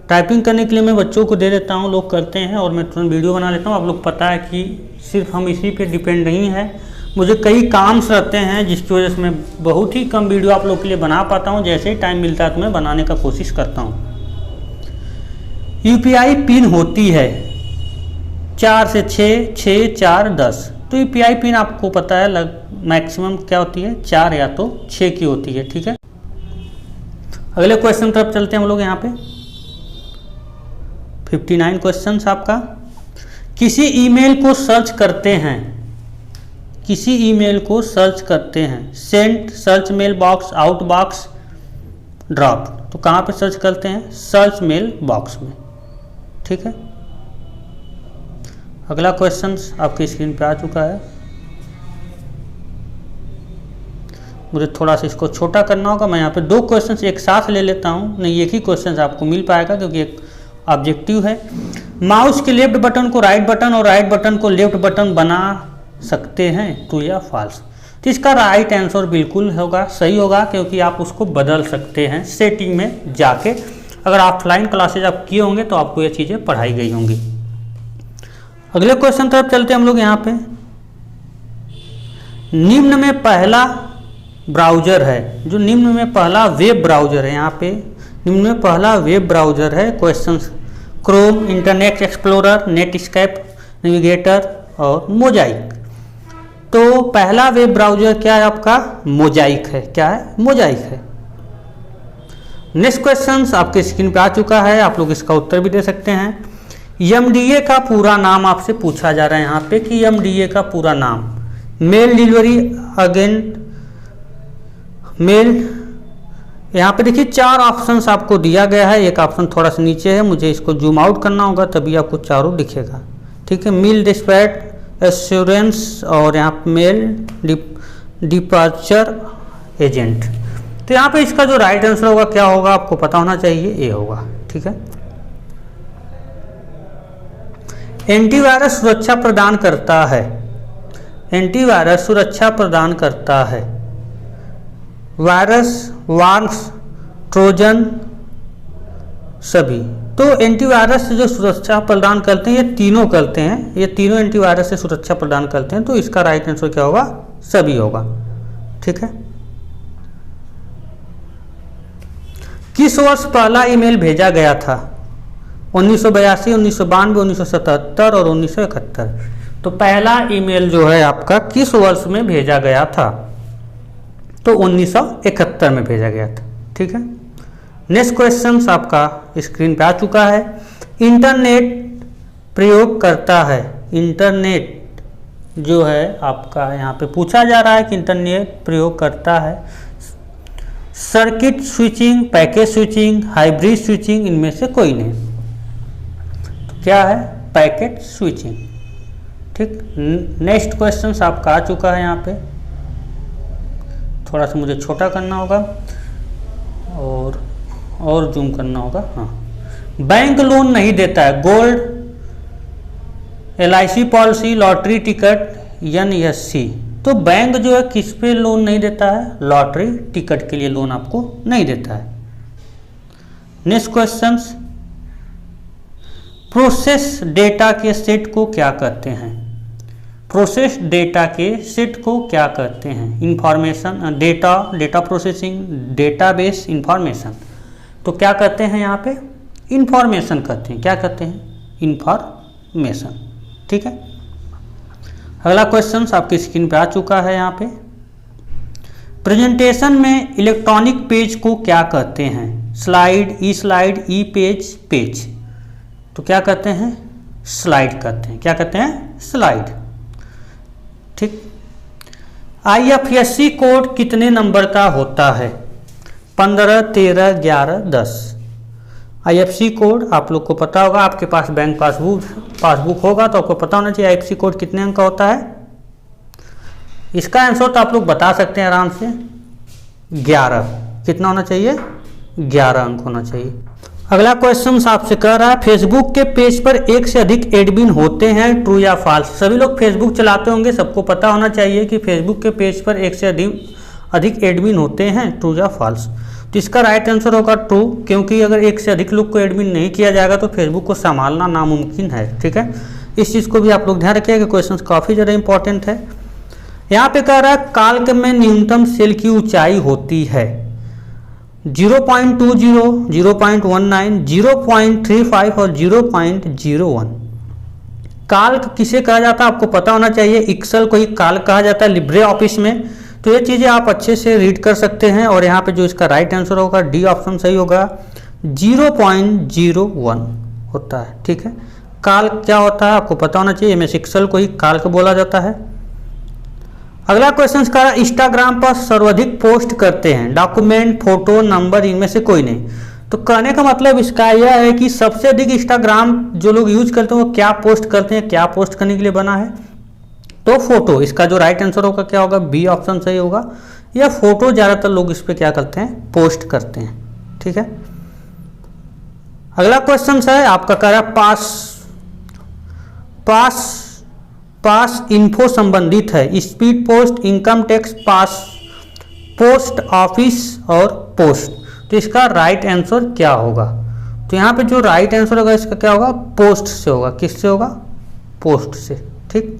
S1: टाइपिंग करने के लिए मैं बच्चों को दे देता हूँ, लोग करते हैं और मैं तुरंत वीडियो बना लेता हूँ। आप लोग पता है कि सिर्फ हम इसी पे डिपेंड नहीं है, मुझे कई काम्स रहते हैं जिसकी वजह से मैं बहुत ही कम वीडियो आप लोग के लिए बना पाता हूँ। जैसे ही टाइम मिलता है तो मैं बनाने का कोशिश करता हूँ। UPI पिन होती है 4 से 6, 6, 4, 10। तो UPI पिन आपको पता है मैक्सिमम क्या होती है? 4 या तो 6 की होती है। ठीक है, अगले क्वेश्चन तरफ चलते हैं हम लोग। यहाँ पे 59 क्वेश्चन आपका। किसी ईमेल को सर्च करते हैं, किसी ईमेल को सर्च करते हैं, sent, search mail box, out box, drop. तो कहाँ पे सर्च करते हैं? सर्च मेल बॉक्स में। ठीक है, अगला क्वेश्चन आपकी स्क्रीन पे आ चुका है। मुझे थोड़ा सा इसको छोटा करना होगा। मैं यहाँ पे 2 क्वेश्चन एक साथ ले लेता हूँ, नहीं एक ही क्वेश्चन आपको मिल पाएगा क्योंकि एक ऑब्जेक्टिव है। माउस के लेफ्ट बटन को राइट बटन और राइट बटन को लेफ्ट बटन बना सकते हैं, ट्रू या फॉल्स? तो इसका राइट आंसर बिल्कुल होगा, सही होगा, क्योंकि आप उसको बदल सकते हैं सेटिंग में जाके। अगर ऑफलाइन क्लासेज आप किए होंगे तो आपको ये चीज़ें पढ़ाई गई होंगी। अगले क्वेश्चन तरफ चलते हैं हम लोग। यहाँ पे निम्न में पहला ब्राउजर है, जो निम्न में पहला वेब ब्राउजर है, यहाँ पे निम्न में पहला वेब ब्राउजर है। Question Chrome, internet explorer, Netscape, navigator और मोजाइक। तो पहला वेब ब्राउजर क्या है आपका? मोजाइक है। क्या है? मोजाइक है। नेक्स्ट क्वेश्चन आपके स्क्रीन पे आ चुका है, आप लोग इसका उत्तर भी दे सकते हैं। एमडीए का पूरा नाम आपसे पूछा जा रहा है यहाँ पे कि एमडीए का पूरा नाम। मेल डिलीवरी एजेंट, मेल, यहाँ पे देखिए 4 ऑप्शंस आपको दिया गया है। एक ऑप्शन थोड़ा सा नीचे है, मुझे इसको जूम आउट करना होगा तभी आपको चारों दिखेगा। ठीक है, मेल डिस्पैच, एश्योरेंस और यहाँ पे मेल डिपार्चर एजेंट। तो यहाँ पे इसका जो राइट आंसर होगा क्या होगा आपको पता होना चाहिए, ए होगा। ठीक है, एंटीवायरस सुरक्षा प्रदान करता है। एंटीवायरस सुरक्षा प्रदान करता है। वायरस, वार्म्स, ट्रोजन सभी। तो एंटीवायरस से जो सुरक्षा प्रदान करते हैं ये तीनों करते हैं, ये तीनों एंटीवायरस से सुरक्षा प्रदान करते हैं। तो इसका राइट आंसर क्या होगा? सभी होगा। ठीक है, किस वर्ष पहला ईमेल भेजा गया था? 1982, 1992, 1977 और 1971। तो पहला ईमेल जो है आपका किस वर्ष में भेजा गया था? तो 1971 में भेजा गया था। ठीक है, नेक्स्ट क्वेश्चन आपका स्क्रीन पे आ चुका है। इंटरनेट प्रयोग करता है। इंटरनेट जो है आपका यहाँ पे पूछा जा रहा है कि इंटरनेट प्रयोग करता है। Circuit switching, packet switching, hybrid switching, इनमें से कोई नहीं। तो क्या है? Packet switching. ठीक, नेक्स्ट क्वेश्चन आपका आ चुका है। यहाँ पे थोड़ा सा मुझे छोटा करना होगा और जूम करना होगा। हाँ, बैंक लोन नहीं देता है। Gold, LIC policy, lottery ticket, NSC. तो बैंक जो है किस पे लोन नहीं देता है? लॉटरी टिकट के लिए लोन आपको नहीं देता है। नेक्स्ट क्वेश्चन, प्रोसेस डेटा के सेट को क्या कहते हैं? प्रोसेस डेटा के सेट को क्या कहते हैं? Information data, data processing, database, information. तो क्या कहते हैं यहाँ पे? इंफॉर्मेशन कहते हैं। क्या कहते हैं? इंफॉर्मेशन। ठीक है, अगला क्वेश्चन आपके स्क्रीन पे आ चुका है। यहाँ पे प्रेजेंटेशन में इलेक्ट्रॉनिक पेज को क्या कहते हैं? स्लाइड, ई स्लाइड, ई पेज, पेज। तो क्या कहते हैं? स्लाइड कहते हैं। क्या कहते हैं? स्लाइड। ठीक, आईएफएससी कोड कितने नंबर का होता है? 15, 13, 11, 10। आईएफएससी कोड आप लोग को पता होगा, आपके पास बैंक पासबुक होगा तो आपको पता होना चाहिए आईएफएससी कोड कितने अंक का होता है। इसका आंसर तो आप लोग बता सकते हैं आराम से, 11। कितना होना चाहिए? 11 अंक होना चाहिए। अगला क्वेश्चन आपसे कह रहा है फेसबुक के पेज पर एक से अधिक एडमिन होते हैं, ट्रू या फॉल्स? सभी लोग फेसबुक चलाते होंगे, सबको पता होना चाहिए कि फेसबुक के पेज पर एक से अधिक एडमिन होते हैं, ट्रू या फॉल्स? तो इसका राइट आंसर होगा ट्रू, क्योंकि अगर एक से अधिक लोग को एडमिन नहीं किया जाएगा तो फेसबुक को संभालना नामुमकिन है। ठीक है, इस चीज़ को भी आप लोग ध्यान रखिएगा, क्वेश्चन काफ़ी ज़्यादा इंपॉर्टेंट है। यहाँ पे कह रहा है काल्क में न्यूनतम सेल की ऊंचाई होती है 0.20, 0.19, 0.35 और 0.01। काल्क किसे कहा जाता है आपको पता होना चाहिए। एक्सेल को ही काल्क कहा जाता है लिब्रे ऑफिस में। तो ये चीज़ें आप अच्छे से रीड कर सकते हैं। और यहाँ पे जो इसका राइट आंसर होगा, डी ऑप्शन सही होगा, 0.01 होता है। ठीक है, काल्क क्या होता है आपको पता होना चाहिए। एमएस एक्सेल को ही काल्क बोला जाता है। अगला क्वेश्चन का इंस्टाग्राम पर सर्वाधिक पोस्ट करते हैं डॉक्यूमेंट, फोटो, नंबर, इनमें से कोई नहीं। तो कहने का मतलब इसका यह है कि सबसे अधिक इंस्टाग्राम जो लोग यूज करते हैं वो क्या पोस्ट करते हैं, क्या पोस्ट करने के लिए बना है? तो फोटो। इसका जो राइट आंसर होगा क्या होगा? बी ऑप्शन सही होगा। यह फोटो ज़्यादातर लोग इस पर क्या करते हैं? पोस्ट करते हैं। ठीक है, अगला क्वेश्चन है आपका कह रहा है पास इन्फो संबंधित है। स्पीड पोस्ट, इनकम टैक्स, पास, पोस्ट ऑफिस और पोस्ट। तो इसका राइट आंसर क्या होगा? तो यहाँ पे जो राइट आंसर होगा इसका क्या होगा? पोस्ट से होगा। किससे होगा? पोस्ट से। ठीक,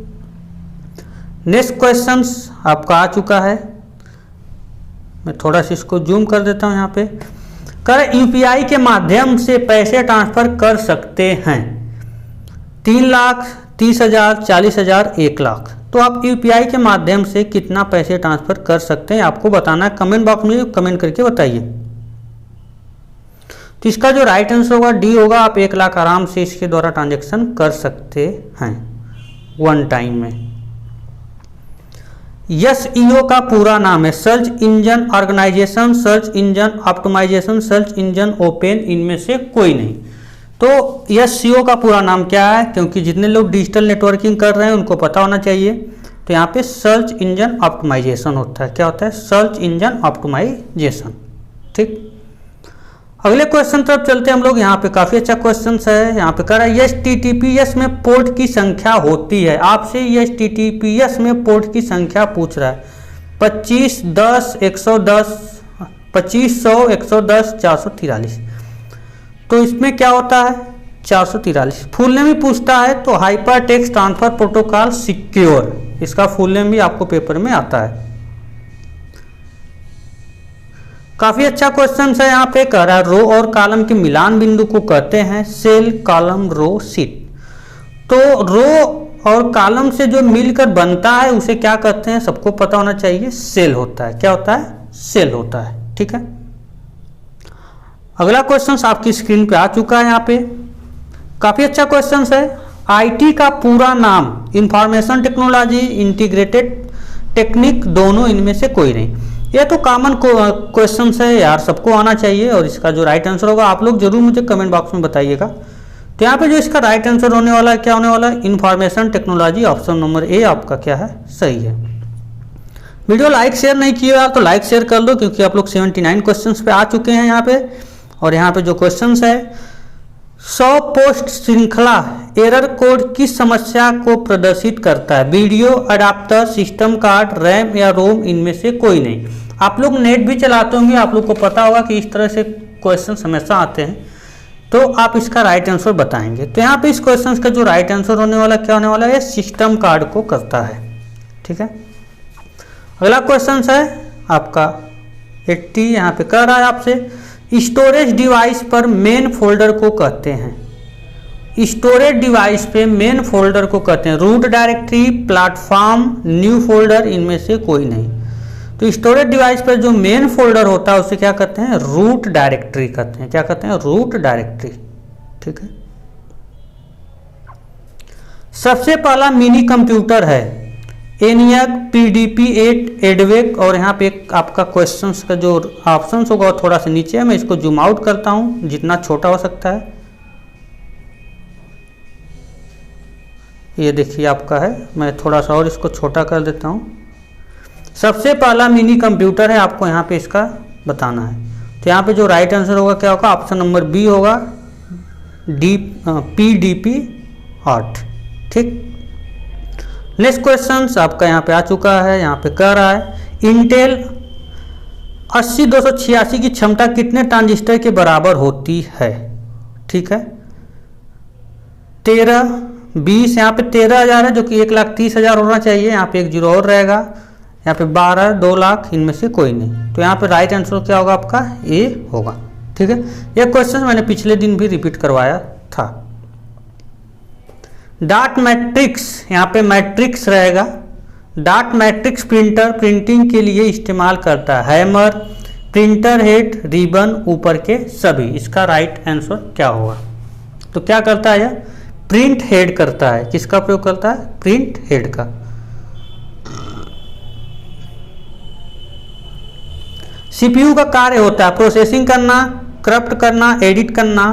S1: नेक्स्ट क्वेश्चंस आपका आ चुका है। मैं थोड़ा सा इसको जूम कर देता हूं। यहाँ पे कर यूपीआई के माध्यम से पैसे ट्रांसफर कर सकते हैं 3 लाख, 30,000, 40,000, 1 लाख। तो आप यूपीआई के माध्यम से कितना पैसे ट्रांसफर कर सकते हैं आपको बताना है। कमेंट बॉक्स में कमेंट करके बताइए। तो इसका जो राइट आंसर होगा डी होगा। आप 1 लाख आराम से इसके द्वारा ट्रांजैक्शन कर सकते हैं 1 टाइम में। एसईओ का पूरा नाम है search engine organization, search engine optimization, search engine open, इनमें से कोई नहीं। तो एसईओ का पूरा नाम क्या है, क्योंकि जितने लोग डिजिटल नेटवर्किंग कर रहे हैं उनको पता होना चाहिए। तो यहाँ पे सर्च इंजन ऑप्टिमाइजेशन होता है। क्या होता है? Search engine optimization. ठीक, अगले क्वेश्चन तरफ चलते हैं हम लोग। यहाँ पे काफी अच्छा क्वेश्चन है। यहाँ पे कह रहा है HTTPS में पोर्ट की संख्या होती है। आपसे HTTPS में पोर्ट की संख्या पूछ रहा है 25, 10, 110, 2500, 110, 443। तो इसमें क्या होता है? 443। फुल नेम भी पूछता है तो hyper text transfer protocol secure, इसका फुल नेम भी आपको पेपर में आता है। काफी अच्छा क्वेश्चन है। यहाँ पे कह रहा है रो और कॉलम के मिलान बिंदु को कहते हैं सेल, कॉलम, रो, सीट। तो रो और कॉलम से जो मिलकर बनता है उसे क्या कहते हैं? सबको पता होना चाहिए, सेल होता है। क्या होता है? सेल होता है। ठीक है, अगला क्वेश्चन आपकी स्क्रीन पे आ चुका है। यहाँ पे काफी अच्छा क्वेश्चन है। आईटी का पूरा नाम इंफॉर्मेशन टेक्नोलॉजी, इंटीग्रेटेड टेक्निक, दोनों इनमें से कोई नहीं। ये तो कॉमन क्वेश्चन है यार, सबको आना चाहिए। और इसका जो राइट आंसर होगा आप लोग जरूर मुझे कमेंट बॉक्स में बताइएगा। तो यहाँ पे जो इसका राइट आंसर होने वाला है, क्या होने वाला है? Information technology, option number A आपका क्या है? सही है। वीडियो लाइक शेयर नहीं किया यार तो लाइक शेयर कर लो, क्योंकि आप लोग 79 क्वेश्चन पे आ चुके हैं यहाँ पे। और यहाँ पे जो क्वेश्चन है 100 पोस्ट श्रृंखला एरर कोड किस समस्या को प्रदर्शित करता है? Video adapter, system card, RAM या रोम, इनमें से कोई नहीं। आप लोग नेट भी चलाते होंगे, आप लोग को पता होगा कि इस तरह से क्वेश्चन हमेशा आते हैं। तो आप इसका राइट आंसर बताएंगे। तो यहाँ पे इस क्वेश्चन का जो राइट आंसर होने वाला क्या होने वाला है? सिस्टम कार्ड को करता है। ठीक है, अगला क्वेश्चन है आपका 80। यहाँ पे कह रहा है आपसे स्टोरेज डिवाइस पर मेन फोल्डर को कहते हैं। स्टोरेज डिवाइस पे मेन फोल्डर को कहते हैं root directory, platform, new folder, इनमें से कोई नहीं। तो स्टोरेज डिवाइस पर जो मेन फोल्डर होता है उसे क्या कहते हैं? रूट डायरेक्टरी कहते हैं। क्या कहते हैं? Root directory. ठीक है, सबसे पहला मिनी कंप्यूटर है ENIAC, PDP-8, एडवेक। और यहाँ पे एक आपका क्वेश्चंस का जो ऑप्शन होगा वो थोड़ा सा नीचे है। मैं इसको जूम आउट करता हूँ जितना छोटा हो सकता है। ये देखिए आपका है, मैं थोड़ा सा और इसको छोटा कर देता हूँ। सबसे पहला मिनी कंप्यूटर है, आपको यहाँ पे इसका बताना है। तो यहाँ पे जो राइट आंसर होगा क्या होगा? ऑप्शन नंबर बी होगा, PDP-8। ठीक, नेक्स्ट क्वेश्चन आपका यहाँ पे आ चुका है। यहाँ पे कह रहा है इंटेल 80286 की क्षमता कितने ट्रांजिस्टर के बराबर होती है? ठीक है, 13, 20। यहाँ पे 13,000 है जो कि 1,30,000 होना चाहिए। यहाँ पे 1 जीरो और रहेगा। यहाँ पे 12, 2 लाख, इनमें से कोई नहीं। तो यहाँ पे राइट आंसर क्या होगा? आपका ए होगा। ठीक है, यह क्वेश्चन मैंने पिछले दिन भी रिपीट करवाया था। डॉट मैट्रिक्स, यहाँ पे मैट्रिक्स रहेगा। डॉट मैट्रिक्स प्रिंटर प्रिंटिंग के लिए इस्तेमाल करता है। हैमर, प्रिंटर हेड, रिबन, ऊपर के सभी। इसका राइट आंसर क्या होगा? तो क्या करता है यह? प्रिंट हेड करता है। किसका प्रयोग करता है? प्रिंट हेड का। सीपीयू का कार्य होता है प्रोसेसिंग करना, करप्ट करना, एडिट करना,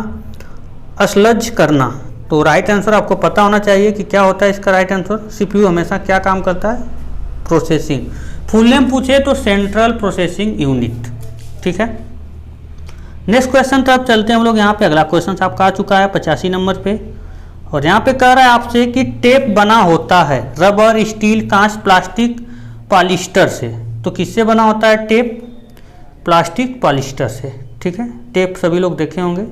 S1: असलज करना। तो राइट आंसर आपको पता होना चाहिए कि क्या होता है इसका राइट आंसर। सीपीयू हमेशा क्या काम करता है? प्रोसेसिंग। फुल नेम पूछे तो सेंट्रल प्रोसेसिंग यूनिट। ठीक है, नेक्स्ट क्वेश्चन तरफ चलते हैं हम लोग। यहाँ पे अगला क्वेश्चन आपका आ चुका है 85 नंबर पे। और यहाँ पे कह रहा है आपसे कि टेप बना होता है रबर, स्टील, कांच, प्लास्टिक, पॉलिस्टर से। तो किससे बना होता है टेप? प्लास्टिक, पॉलिस्टर से। ठीक है, टेप सभी लोग देखे होंगे।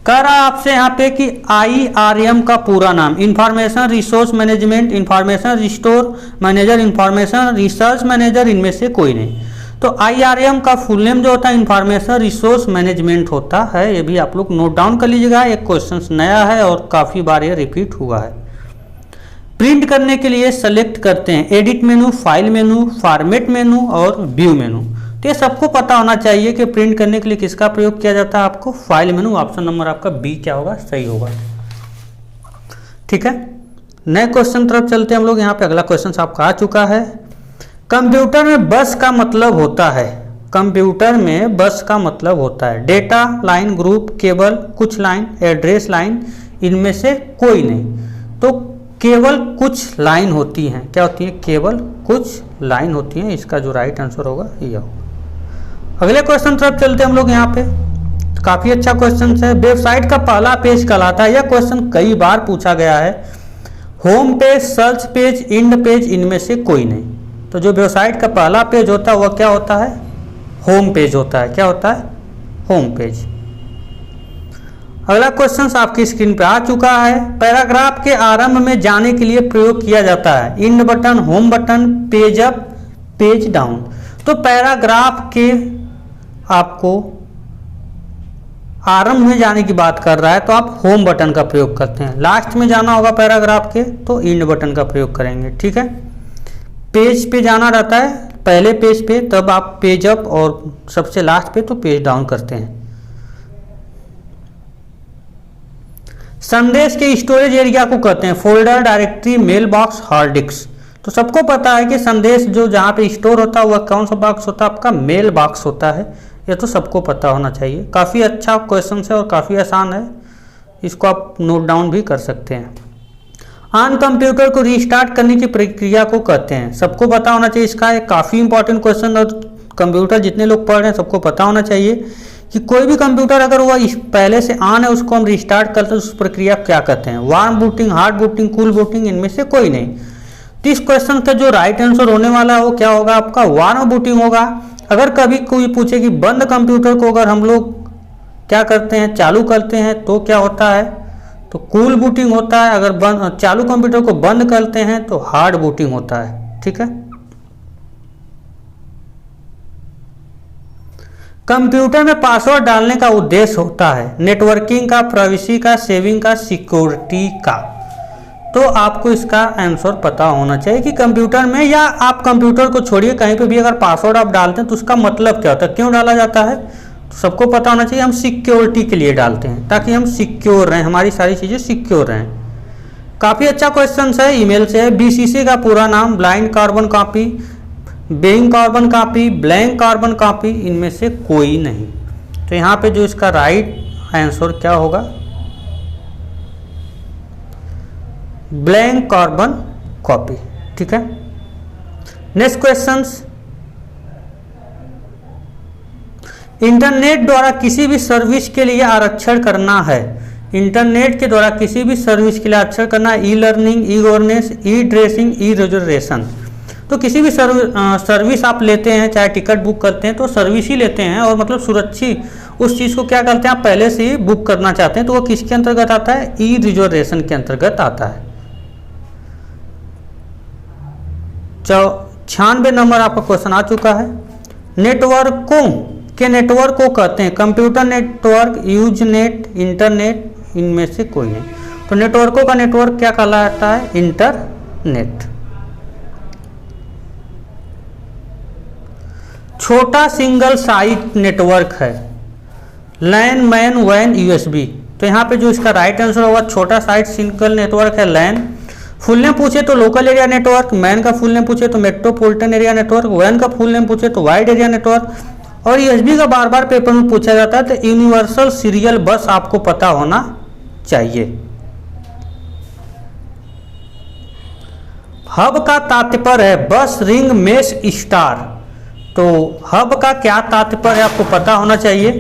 S1: कह रहा है आपसे यहाँ पे कि IRM का पूरा नाम, information resource management, information restore manager, information research manager, इनमें से कोई नहीं। तो IRM का फुल नेम जो होता है इंफॉर्मेशन रिसोर्स मैनेजमेंट होता है। ये भी आप लोग नोट डाउन कर लीजिएगा, एक क्वेश्चन नया है और काफ़ी बार ये रिपीट हुआ है। प्रिंट करने के लिए सेलेक्ट करते हैं एडिट मेनू, फाइल मेनू, फॉर्मेट मेनू और व्यू मेनू। तो ये सबको पता होना चाहिए कि प्रिंट करने के लिए किसका प्रयोग किया जाता है, आपको फाइल मेनू। ऑप्शन नंबर आपका बी क्या होगा, सही होगा। ठीक है, नए क्वेश्चन तरफ चलते हैं हम लोग। यहाँ पे अगला क्वेश्चन आपका आ चुका है। कंप्यूटर में बस का मतलब होता है, कंप्यूटर में बस का मतलब होता है डेटा लाइन, ग्रुप, केवल, कुछ लाइन, एड्रेस लाइन, इनमें से कोई नहीं। तो केवल कुछ लाइन होती हैं। क्या होती है, केवल कुछ लाइन होती हैं। इसका जो राइट आंसर होगा ये होगा। अगले क्वेश्चन तरफ चलते हैं हम लोग। यहाँ पे काफी अच्छा क्वेश्चन है। वेबसाइट का पहला पेज कहलाता है। यह क्वेश्चन कई बार पूछा गया है। Home page, search page, end page, इनमें से कोई नहीं। तो जो वेबसाइट का पहला पेज होता है वह क्या होता है, होम पेज होता है। क्या होता है, होम पेज। अगला क्वेश्चन आपकी स्क्रीन पे आ चुका है। पैराग्राफ के आरंभ में जाने के लिए प्रयोग किया जाता है end button, home button, page up, page down. तो पैराग्राफ के आपको आरंभ में जाने की बात कर रहा है तो आप होम बटन का प्रयोग करते हैं। लास्ट में जाना होगा पैराग्राफ के तो इंड बटन का प्रयोग करेंगे। ठीक है, पेज पे जाना रहता है पहले पेज पे, तब आप पेज अप, और सबसे लास्ट पे तो पेज डाउन करते हैं। संदेश के स्टोरेज एरिया को कहते हैं folder, directory, mail box, hard disk. तो सबको पता है कि संदेश जो जहाँ पे स्टोर होता है वह कौन सा बॉक्स होता है, आपका मेल बॉक्स होता है। ये तो सबको पता होना चाहिए। काफ़ी अच्छा क्वेश्चन है और काफ़ी आसान है, इसको आप नोट डाउन भी कर सकते हैं। ऑन कंप्यूटर को रीस्टार्ट करने की प्रक्रिया को कहते हैं। सबको पता होना चाहिए इसका, एक काफ़ी इंपॉर्टेंट क्वेश्चन, और कंप्यूटर जितने लोग पढ़ रहे हैं सबको पता होना चाहिए कि कोई भी कंप्यूटर अगर वह पहले से ऑन है उसको हम रिस्टार्ट करते हैं, उस प्रक्रिया क्या कहते हैं। Warm booting, hard booting, cool booting, इनमें से कोई नहीं। तो इस क्वेश्चन का जो राइट आंसर होने वाला है वो क्या होगा, आपका वार्म बूटिंग होगा। अगर कभी कोई पूछे कि बंद कंप्यूटर को अगर हम लोग क्या करते हैं, चालू करते हैं, तो क्या होता है, तो कूल बूटिंग होता है। अगर चालू कंप्यूटर को बंद करते हैं तो हार्ड बूटिंग होता है। ठीक है, कंप्यूटर में पासवर्ड डालने का उद्देश्य होता है नेटवर्किंग का, प्राइवेसी का, सेविंग का, सिक्योरिटी का। तो आपको इसका आंसर पता होना चाहिए कि कंप्यूटर में, या आप कंप्यूटर को छोड़िए कहीं पे भी अगर पासवर्ड आप डालते हैं तो उसका मतलब क्या होता है, क्यों डाला जाता है, तो सबको पता होना चाहिए हम सिक्योरिटी के लिए डालते हैं, ताकि हम सिक्योर रहें, हमारी सारी चीज़ें सिक्योर रहें। काफ़ी अच्छा क्वेश्चन है, ईमेल से है। BCC का पूरा नाम blind carbon copy, being carbon copy, blank carbon copy, इनमें से कोई नहीं। तो यहाँ पे जो इसका राइट आंसर क्या होगा, ब्लैंक कार्बन कॉपी। ठीक है, नेक्स्ट क्वेश्चन। इंटरनेट द्वारा किसी भी सर्विस के लिए आरक्षण करना है। इंटरनेट के द्वारा किसी भी सर्विस के लिए आरक्षण करना है। ई लर्निंग, ई गवर्नेंस, ई ड्रेसिंग, ई रिजर्वेशन। तो किसी भी सर्विस आप लेते हैं, चाहे टिकट बुक करते हैं तो सर्विस ही लेते हैं, और मतलब सुरक्षित उस चीज़ को क्या करते हैं, आप पहले से ही बुक करना चाहते हैं, तो वो किसके अंतर्गत आता है, ई रिजर्वेशन के अंतर्गत आता है। 96 नंबर आपका क्वेश्चन आ चुका है। नेटवर्कों के नेटवर्क को कहते हैं computer network, use net, internet, इनमें से कोई नहीं। तो नेटवर्कों का नेटवर्क क्या कहलाता है, इंटरनेट। छोटा सिंगल साइट नेटवर्क है लैन, मैन, वैन, USB। तो यहाँ पे जो इसका राइट आंसर होगा छोटा साइट सिंगल नेटवर्क है लैन। फुल नेम पूछे तो लोकल एरिया नेटवर्क, मैन का फुल नेम पूछे तो मेट्रोपॉलिटन एरिया नेटवर्क, वैन का फुल नेम पूछे तो वाइड एरिया नेटवर्क, और USB का बार बार पेपर में पूछा जाता है तो यूनिवर्सल सीरियल बस आपको पता होना चाहिए। हब का तात्पर्य है बस, रिंग, मेश, स्टार। तो हब का क्या तात्पर्य है आपको पता होना चाहिए।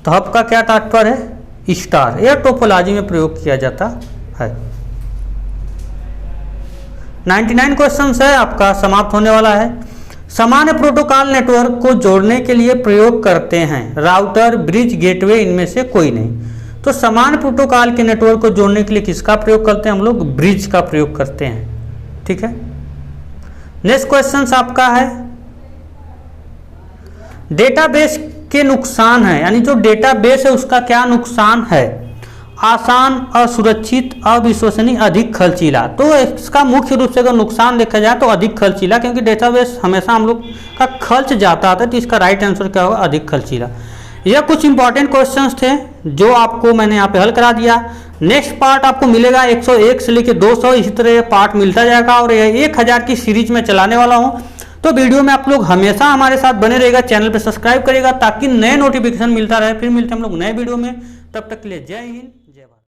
S1: तो हब का क्या तात्पर्य है, स्टार। यह टोपोलॉजी में प्रयोग किया जाता है। 99 क्वेश्चन है आपका समाप्त होने वाला है। सामान्य प्रोटोकॉल नेटवर्क को जोड़ने के लिए प्रयोग करते हैं राउटर, ब्रिज, गेटवे, इनमें से कोई नहीं। तो समान प्रोटोकॉल के नेटवर्क को जोड़ने के लिए किसका प्रयोग करते हैं हम लोग? ब्रिज का प्रयोग करते हैं। ठीक है, नेक्स्ट क्वेश्चन आपका है डेटाबेस के नुकसान है, यानी जो डेटाबेस है उसका क्या नुकसान है? आसान, असुरक्षित, अविश्वसनीय, अधिक खर्चीला। तो इसका मुख्य रूप से अगर नुकसान देखा जाए तो अधिक खर्चीला, क्योंकि डेटाबेस हमेशा हम लोग का खर्च जाता था, तो इसका राइट आंसर क्या होगा? अधिक खर्चीला। यह कुछ इंपॉर्टेंट क्वेश्चंस थे जो आपको मैंने यहाँ पे हल करा दिया। नेक्स्ट पार्ट आपको मिलेगा 101 से लेकर 200, इसी तरह पार्ट मिलता जाएगा और यह 1000 की सीरीज में चलाने वाला हूँ। तो वीडियो में आप लोग हमेशा हमारे साथ बने रहेगा, चैनल पे सब्सक्राइब करेगा ताकि नए नोटिफिकेशन मिलता रहे। फिर मिलते हैं हम लोग नए वीडियो में, तब तक के लिए जय हिंद।